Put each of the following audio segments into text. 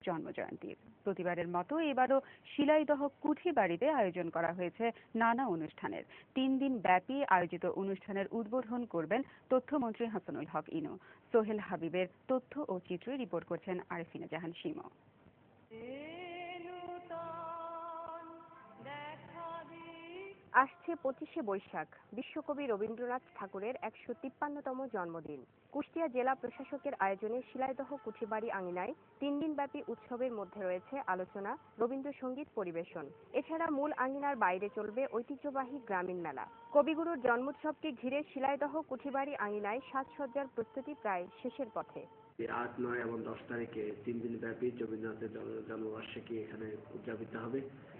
জন্মজয়ন্তীর। প্রতিবারের মতো এবারও শিলাইদহ কুঠি বাড়িতে আয়োজন করা হয়েছে নানা অনুষ্ঠানের। 3 দিন ব্যাপী আয়োজিত অনুষ্ঠানের উদ্বোধন করবেন তথ্যমন্ত্রী হাসানুল হক ইনু। সোহেল হাবিবের তথ্য ও চিত্রে রিপোর্ট করছেন আরেফিনা জাহান সীমা। আসছে 25শে বৈশাখ, বিশ্বকবি রবীন্দ্রনাথ ঠাকুরের 153তম জন্মদিন। কুষ্টিয়া জেলা প্রশাসকের আয়োজনে শিলাইদহ কুঠিবাড়ি আঙিনায় 3 দিনব্যাপী উৎসবের মধ্যে রয়েছে আলোচনা, রবীন্দ্রসঙ্গীত পরিবেশন। এছাড়া মূল আঙিনার বাইরে চলবে ঐতিহ্যবাহী গ্রামীণ মেলা। কবিগুরুর জন্মোৎসবকে ঘিরে শিলাইদহ কুঠিবাড়ি আঙিনায় সাজসজ্জার প্রস্তুতি প্রায় শেষের পথে। 8, 9 এবং 10 তারিখে 3 দিন ব্যাপী রবীন্দ্রনাথের জন্মবার্ষিকী এখানে উদযাপিত হবে।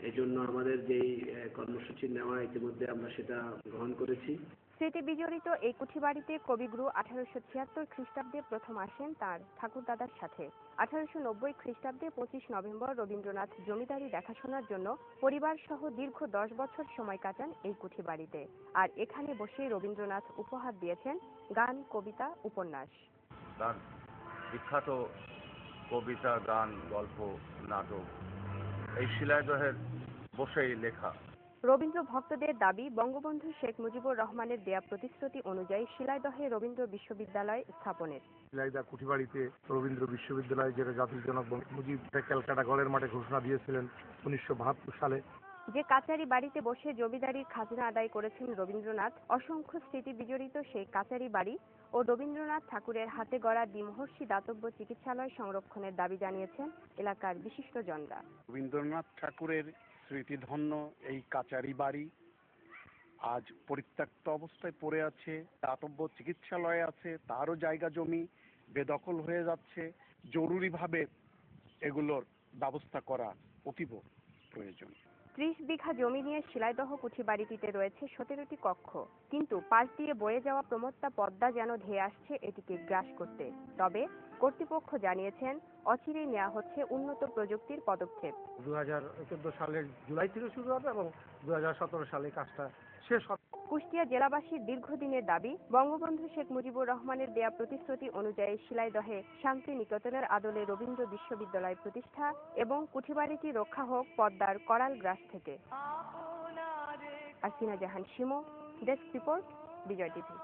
এজন্য আমাদের যেই কর্মসূচি নেওয়া ইতিমধ্যে আমরা সেটা গ্রহণ করেছি। স্মৃতি বিজড়িত এই কুঠিবাড়িতে কবিগুরু 1876 খ্রিস্টাব্দে প্রথম আসেন তার ঠাকুরদাদার সাথে। 1890 খ্রিস্টাব্দে 25 নভেম্বর রবীন্দ্রনাথ জমিদারি দেখাশোনার জন্য পরিবার সহ দীর্ঘ 10 বছর সময় কাটান এই কুঠিবাড়িতে। আর এখানে বসে রবীন্দ্রনাথ উপহার দিয়েছেন গান, কবিতা, উপন্যাস। তার বিখ্যাত কবিতা, গান, গল্প, নাটক এই শিলাইদহের বসেই লেখা। রবীন্দ্র ভক্তদের দাবি, বঙ্গবন্ধু শেখ মুজিবুর রহমানের দেয়া প্রতিশ্রুতি অনুযায়ী শিলাইদহে রবীন্দ্র বিশ্ববিদ্যালয় স্থাপনের। শিলাইদহ কুঠিবাড়িতে রবীন্দ্র বিশ্ববিদ্যালয়, যেটা জাতির জনক মুজিব ক্যালকাটা গড়ের মাঠে ঘোষণা দিয়েছিলেন 1972 সালে। যে কাচারি বাড়িতে বসে জমিদারির খাজনা আদায় করেছেন রবীন্দ্রনাথ, অসংখ্য স্মৃতি বিজড়িত সেই কাচারি বাড়ি ও রবীন্দ্রনাথ ঠাকুরের হাতে গড়া দ্বিমহর্ষি দাতব্য চিকিৎসালয় সংরক্ষণের দাবি জানিয়েছেন এলাকার বিশিষ্টজনরা। রবীন্দ্রনাথ ঠাকুরের স্মৃতিধন্য এই কাচারি বাড়ি আজ পরিত্যক্ত অবস্থায় পড়ে আছে। দাতব্য চিকিৎসালয় আছে, তারও জায়গা জমি বেদখল হয়ে যাচ্ছে। জরুরিভাবে এগুলোর ব্যবস্থা করা অতীব প্রয়োজন। 30 বিঘা জমি নিয়ে শিলাইদহ কুঠিবাড়িটিতে রয়েছে 17টি কক্ষ, কিন্তু পাশ দিয়ে বয়ে যাওয়া প্রমত্তা পদ্মা যেন ধেয়ে আসছে এটিকে গ্রাস করতে। তবে কর্তৃপক্ষ জানিয়েছেন অচিরেই নেওয়া হচ্ছে উন্নত প্রযুক্তির পদক্ষেপ। 2014 সালের জুলাই থেকে শুরু হবে এবং 2017 সালে কাজটা শেষ হবে। কুষ্টিয়া জেলাবাসীর দীর্ঘদিনের দাবি, বঙ্গবন্ধু শেখ মুজিবুর রহমানের দেয়া প্রতিশ্রুতি অনুযায়ী শিলাইদহে শান্তি নিকেতনের আদলে রবীন্দ্র বিশ্ববিদ্যালয় প্রতিষ্ঠা এবং কুঠিবাড়িটি রক্ষা হোক পদ্মার করাল গ্রাস থেকে। আরেফিনা জাহান সীমা, ডেস্ক রিপোর্ট, বিজয় টিভি।